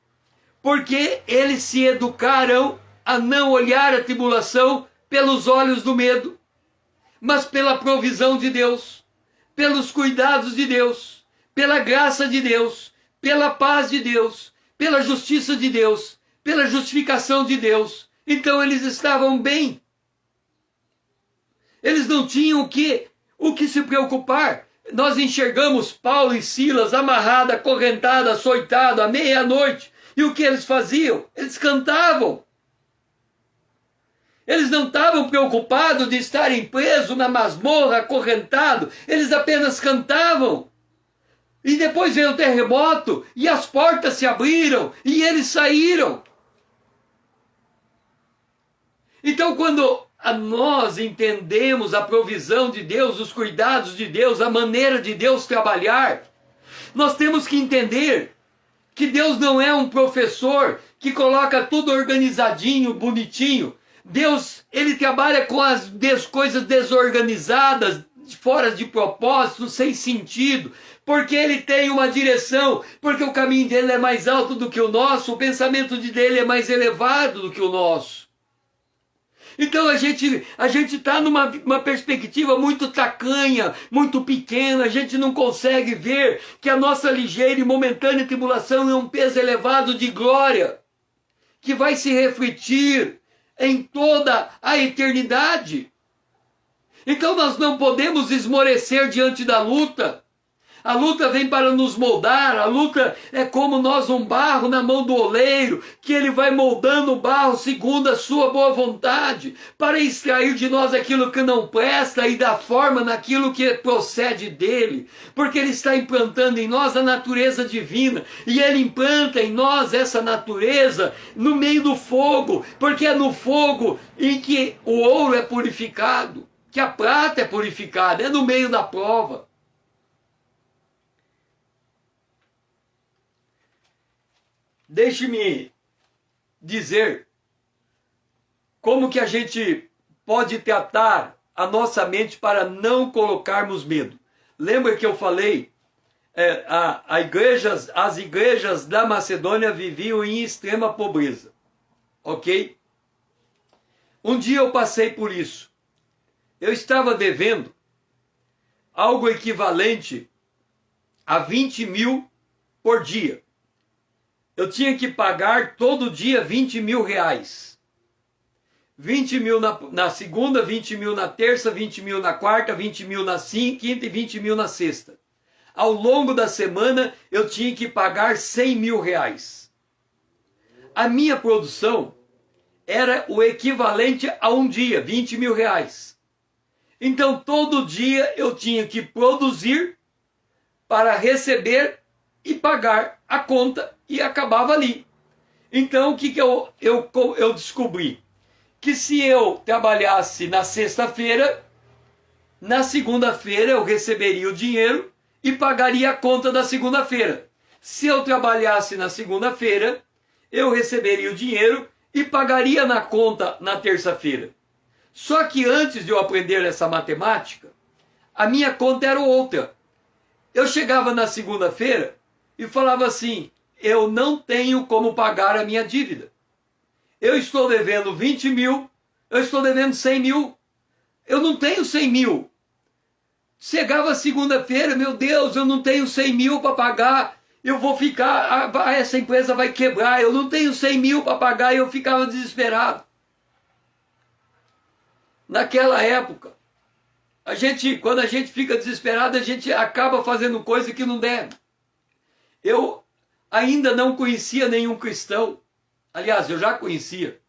Porque eles se educaram a não olhar a tribulação pelos olhos do medo, mas pela provisão de Deus, pelos cuidados de Deus, pela graça de Deus, pela paz de Deus, pela justiça de Deus, pela justificação de Deus. Então eles estavam bem. Eles não tinham o que se preocupar. Nós enxergamos Paulo e Silas amarrados, acorrentados, açoitados à meia-noite. E o que eles faziam? Eles cantavam. Eles não estavam preocupados de estarem presos na masmorra, acorrentados. Eles apenas cantavam. E depois veio o terremoto, e as portas se abriram, e eles saíram. Então, quando nós entendemos a provisão de Deus, os cuidados de Deus, a maneira de Deus trabalhar, nós temos que entender que Deus não é um professor que coloca tudo organizadinho, bonitinho. Deus, Ele trabalha com as coisas desorganizadas, fora de propósito, sem sentido, porque Ele tem uma direção, porque o caminho dele é mais alto do que o nosso, o pensamento dele é mais elevado do que o nosso. Então a gente está numa perspectiva muito tacanha, muito pequena, a gente não consegue ver que a nossa ligeira e momentânea tribulação é um peso elevado de glória, que vai se refletir em toda a eternidade. Então nós não podemos esmorecer diante da luta. A luta vem para nos moldar, a luta é como nós um barro na mão do oleiro, que ele vai moldando o barro segundo a sua boa vontade, para extrair de nós aquilo que não presta e dar forma naquilo que procede dele, porque ele está implantando em nós a natureza divina, e ele implanta em nós essa natureza no meio do fogo, porque é no fogo em que o ouro é purificado, que a prata é purificada, é no meio da prova. Deixe-me dizer como que a gente pode tratar a nossa mente para não colocarmos medo. Lembra que eu falei, as igrejas da Macedônia viviam em extrema pobreza, ok? Um dia eu passei por isso. Eu estava devendo algo equivalente a 20 mil por dia. Eu tinha que pagar todo dia 20 mil reais. 20 mil na segunda, 20 mil na terça, 20 mil na quarta, 20 mil na quinta e 20 mil na sexta. Ao longo da semana eu tinha que pagar 100 mil reais. A minha produção era o equivalente a um dia, 20 mil reais. Então todo dia eu tinha que produzir para receber e pagar a conta e acabava ali. Então o que eu descobri? Que se eu trabalhasse na sexta-feira, na segunda-feira eu receberia o dinheiro e pagaria a conta da segunda-feira. Se eu trabalhasse na segunda-feira, eu receberia o dinheiro e pagaria na conta na terça-feira. Só que antes de eu aprender essa matemática, a minha conta era outra. Eu chegava na segunda-feira e falava assim: eu não tenho como pagar a minha dívida. Eu estou devendo 20 mil, eu estou devendo 100 mil, eu não tenho 100 mil. Chegava segunda-feira, meu Deus, eu não tenho 100 mil para pagar, eu vou ficar, essa empresa vai quebrar, eu não tenho 100 mil para pagar, e eu ficava desesperado. Naquela época, quando a gente fica desesperado, a gente acaba fazendo coisa que não deve. Eu ainda não conhecia nenhum cristão, aliás, eu já conhecia.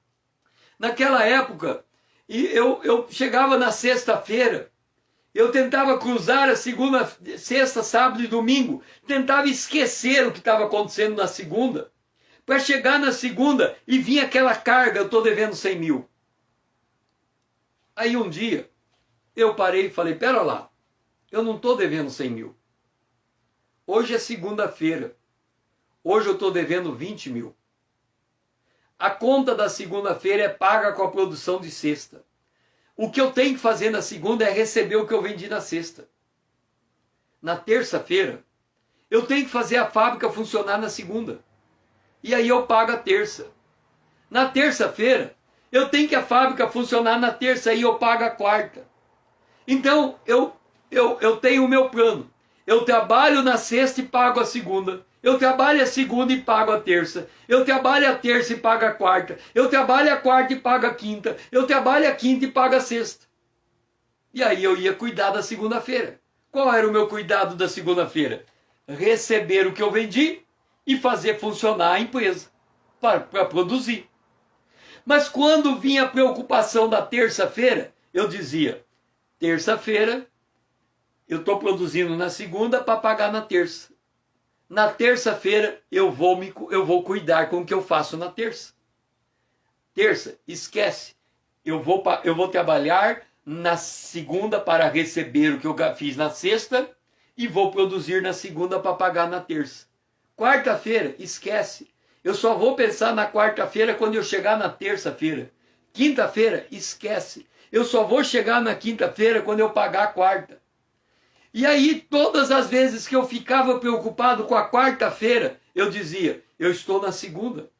Naquela época, eu chegava na sexta-feira, eu tentava cruzar a segunda, sexta, sábado e domingo, tentava esquecer o que estava acontecendo na segunda, para chegar na segunda e vir aquela carga: eu estou devendo 100 mil. Aí um dia, eu parei e falei: pera lá, eu não estou devendo 100 mil. Hoje é segunda-feira, hoje eu estou devendo 20 mil. A conta da segunda-feira é paga com a produção de sexta. O que eu tenho que fazer na segunda é receber o que eu vendi na sexta. Na terça-feira, eu tenho que fazer a fábrica funcionar na segunda. E aí eu pago a terça. Na terça-feira, eu tenho que a fábrica funcionar na terça e eu pago a quarta. Então, eu tenho o meu plano. Eu trabalho na sexta e pago a segunda. Eu trabalho a segunda e pago a terça. Eu trabalho a terça e pago a quarta. Eu trabalho a quarta e pago a quinta. Eu trabalho a quinta e pago a sexta. E aí eu ia cuidar da segunda-feira. Qual era o meu cuidado da segunda-feira? Receber o que eu vendi e fazer funcionar a empresa para produzir. Mas quando vinha a preocupação da terça-feira, eu dizia: terça-feira eu estou produzindo na segunda para pagar na terça. Na terça-feira eu vou cuidar com o que eu faço na terça. Terça, esquece. Eu vou trabalhar na segunda para receber o que eu fiz na sexta e vou produzir na segunda para pagar na terça. Quarta-feira, esquece. Eu só vou pensar na quarta-feira quando eu chegar na terça-feira. Quinta-feira, esquece. Eu só vou chegar na quinta-feira quando eu pagar a quarta. E aí, todas as vezes que eu ficava preocupado com a quarta-feira, eu dizia: eu estou na segunda.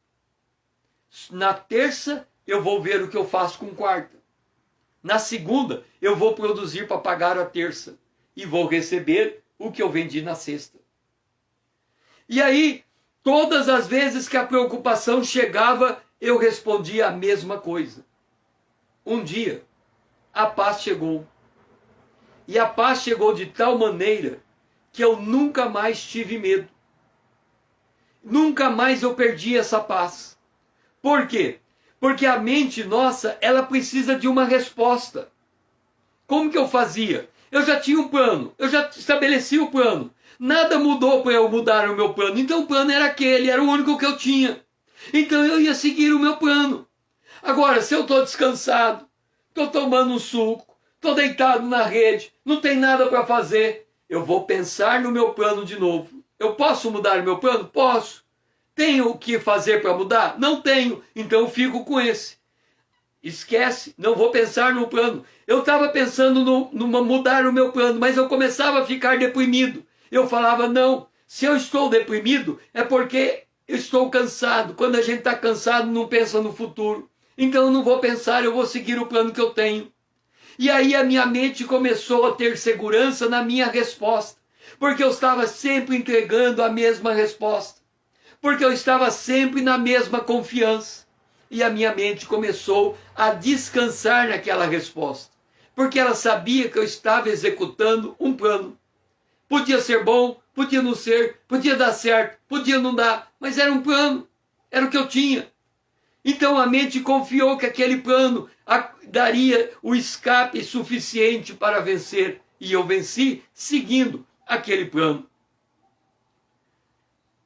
Na terça, eu vou ver o que eu faço com quarta. Na segunda, eu vou produzir para pagar a terça. E vou receber o que eu vendi na sexta. E aí, todas as vezes que a preocupação chegava, eu respondia a mesma coisa. Um dia, a paz chegou. E a paz chegou de tal maneira que eu nunca mais tive medo. Nunca mais eu perdi essa paz. Por quê? Porque a mente nossa, ela precisa de uma resposta. Como que eu fazia? Eu já tinha um plano, eu já estabeleci o plano. Nada mudou para eu mudar o meu plano. Então o plano era aquele, era o único que eu tinha. Então eu ia seguir o meu plano. Agora, se eu estou descansado, estou tomando um suco, estou deitado na rede, não tem nada para fazer, eu vou pensar no meu plano de novo. Eu posso mudar o meu plano? Posso. Tenho o que fazer para mudar? Não tenho, então eu fico com esse. Esquece, não vou pensar no plano. Eu estava pensando no mudar o meu plano, mas eu começava a ficar deprimido. Eu falava: não, se eu estou deprimido é porque eu estou cansado. Quando a gente está cansado, não pensa no futuro. Então eu não vou pensar, eu vou seguir o plano que eu tenho. E aí a minha mente começou a ter segurança na minha resposta, porque eu estava sempre entregando a mesma resposta, porque eu estava sempre na mesma confiança. E a minha mente começou a descansar naquela resposta, porque ela sabia que eu estava executando um plano. Podia ser bom, podia não ser, podia dar certo, podia não dar, mas era um plano, era o que eu tinha. Então a mente confiou que aquele plano daria o escape suficiente para vencer. E eu venci seguindo aquele plano.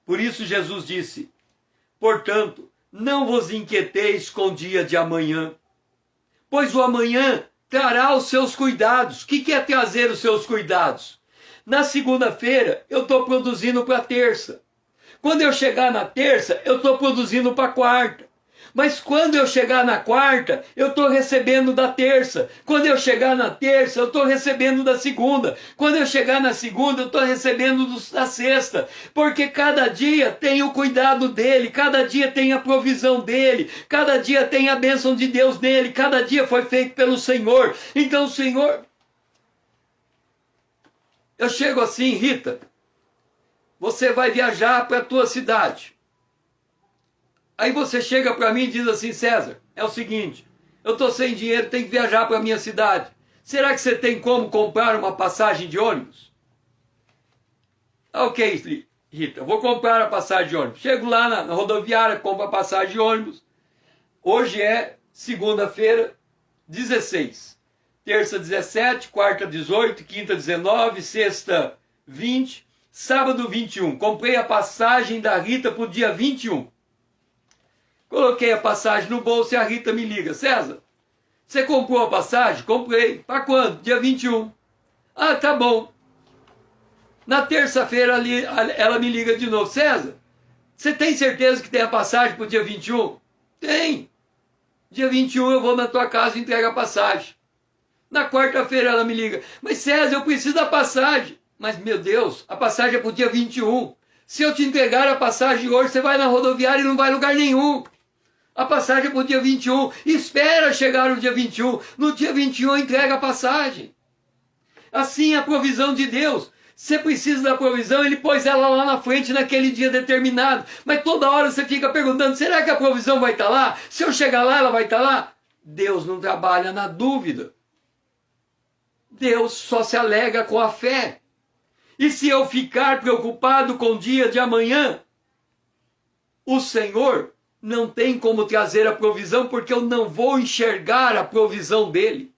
Por isso Jesus disse: portanto, não vos inquieteis com o dia de amanhã, pois o amanhã trará os seus cuidados. O que é trazer os seus cuidados? Na segunda-feira eu estou produzindo para terça. Quando eu chegar na terça, eu estou produzindo para quarta. Mas quando eu chegar na quarta, eu estou recebendo da terça. Quando eu chegar na terça, eu estou recebendo da segunda. Quando eu chegar na segunda, eu estou recebendo da sexta. Porque cada dia tem o cuidado dele, cada dia tem a provisão dele, cada dia tem a bênção de Deus nele, cada dia foi feito pelo Senhor. Então, Senhor, eu chego assim, Rita, você vai viajar para a tua cidade. Aí você chega para mim e diz assim, César, é o seguinte, eu estou sem dinheiro, tenho que viajar para a minha cidade. Será que você tem como comprar uma passagem de ônibus? Ok, Rita, eu vou comprar a passagem de ônibus. Chego lá na rodoviária, compro a passagem de ônibus. Hoje é segunda-feira, 16. Terça, 17, quarta, 18, quinta, 19, sexta, 20, sábado, 21. Comprei a passagem da Rita para o dia 21. Coloquei a passagem no bolso e a Rita me liga. César, você comprou a passagem? Comprei. Para quando? Dia 21. Ah, tá bom. Na terça-feira ela me liga de novo. César, você tem certeza que tem a passagem para o dia 21? Tem. Dia 21 eu vou na tua casa e entrego a passagem. Na quarta-feira ela me liga. Mas César, eu preciso da passagem. Mas, meu Deus, a passagem é para o dia 21. Se eu te entregar a passagem hoje, você vai na rodoviária e não vai a lugar nenhum. A passagem é para o dia 21. Espera chegar no dia 21. No dia 21 entrega a passagem. Assim é a provisão de Deus. Você precisa da provisão, ele pôs ela lá na frente naquele dia determinado. Mas toda hora você fica perguntando, será que a provisão vai estar lá? Se eu chegar lá, ela vai estar lá? Deus não trabalha na dúvida. Deus só se alegra com a fé. E se eu ficar preocupado com o dia de amanhã, o Senhor não tem como trazer a provisão, porque eu não vou enxergar a provisão dele.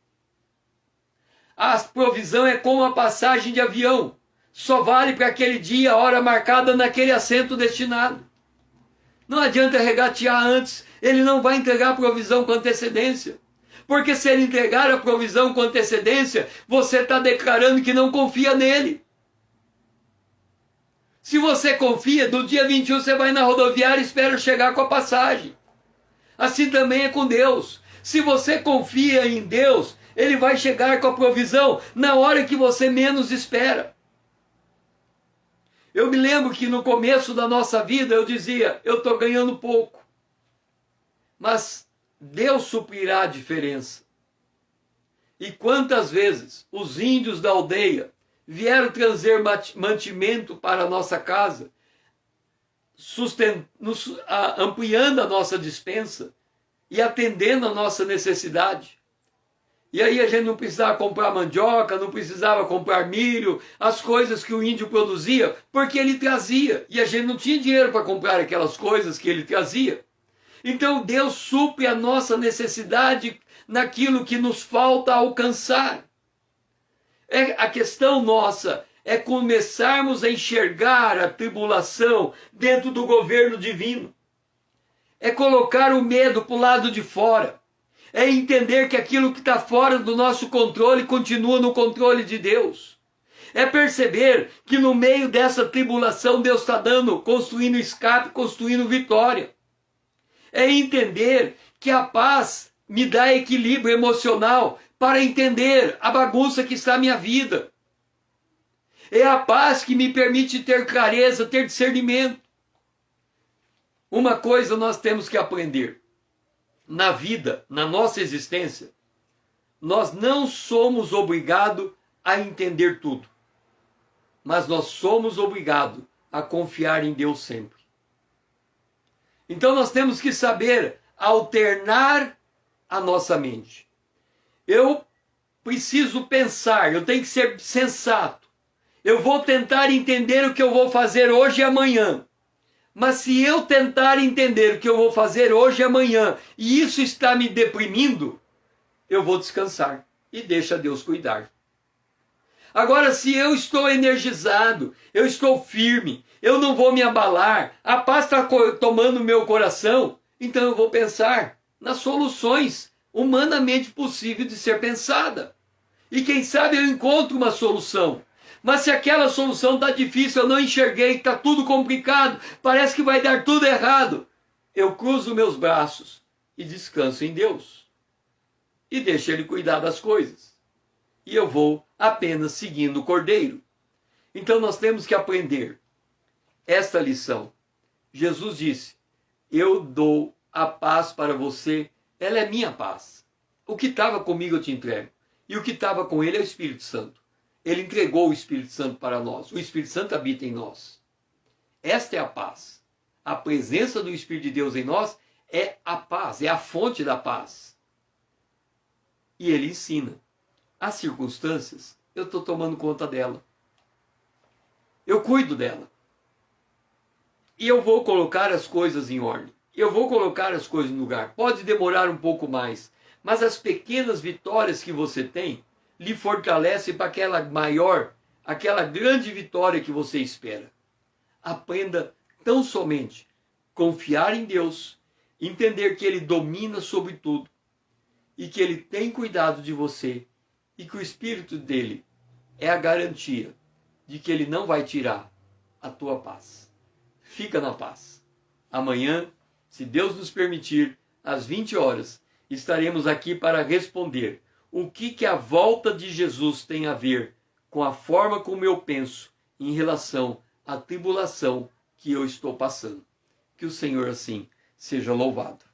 A provisão é como a passagem de avião. Só vale para aquele dia, a hora marcada naquele assento destinado. Não adianta regatear antes. Ele não vai entregar a provisão com antecedência. Porque se ele entregar a provisão com antecedência, você está declarando que não confia nele. Se você confia, do dia 21 você vai na rodoviária e espera chegar com a passagem. Assim também é com Deus. Se você confia em Deus, ele vai chegar com a provisão na hora que você menos espera. Eu me lembro que no começo da nossa vida eu dizia, eu estou ganhando pouco. Mas Deus suprirá a diferença. E quantas vezes os índios da aldeia vieram trazer mantimento para a nossa casa, ampliando a nossa despensa e atendendo a nossa necessidade. E aí a gente não precisava comprar mandioca, não precisava comprar milho, as coisas que o índio produzia, porque ele trazia. E a gente não tinha dinheiro para comprar aquelas coisas que ele trazia. Então Deus supre a nossa necessidade naquilo que nos falta alcançar. A questão nossa é começarmos a enxergar a tribulação dentro do governo divino. É colocar o medo para o lado de fora. É entender que aquilo que está fora do nosso controle continua no controle de Deus. É perceber que no meio dessa tribulação Deus está construindo escape, construindo vitória. É entender que a paz me dá equilíbrio emocional para entender a bagunça que está a minha vida. É a paz que me permite ter clareza, ter discernimento. Uma coisa nós temos que aprender. Na vida, na nossa existência, nós não somos obrigados a entender tudo. Mas nós somos obrigados a confiar em Deus sempre. Então nós temos que saber alternar a nossa mente. Eu preciso pensar, eu tenho que ser sensato. Eu vou tentar entender o que eu vou fazer hoje e amanhã. Mas se eu tentar entender o que eu vou fazer hoje e amanhã, e isso está me deprimindo, eu vou descansar e deixa Deus cuidar. Agora, se eu estou energizado, eu estou firme, eu não vou me abalar, a paz está tomando meu coração, então eu vou pensar nas soluções humanamente possíveis de ser pensada. E quem sabe eu encontro uma solução. Mas se aquela solução está difícil, eu não enxerguei, está tudo complicado, parece que vai dar tudo errado, eu cruzo meus braços e descanso em Deus. E deixo Ele cuidar das coisas. E eu vou apenas seguindo o Cordeiro. Então nós temos que aprender esta lição. Jesus disse: eu dou a paz para você, ela é minha paz. O que estava comigo eu te entrego. E o que estava com ele é o Espírito Santo. Ele entregou o Espírito Santo para nós. O Espírito Santo habita em nós. Esta é a paz. A presença do Espírito de Deus em nós é a paz, é a fonte da paz. E ele ensina. As circunstâncias, eu estou tomando conta dela. Eu cuido dela. E eu vou colocar as coisas em ordem. Eu vou colocar as coisas no lugar. Pode demorar um pouco mais, mas as pequenas vitórias que você tem lhe fortalecem para aquela maior, aquela grande vitória que você espera. Aprenda tão somente confiar em Deus, entender que Ele domina sobre tudo e que Ele tem cuidado de você e que o Espírito dele é a garantia de que Ele não vai tirar a tua paz. Fica na paz. Amanhã, se Deus nos permitir, às 20 horas, estaremos aqui para responder o que a volta de Jesus tem a ver com a forma como eu penso em relação à tribulação que eu estou passando. Que o Senhor assim seja louvado.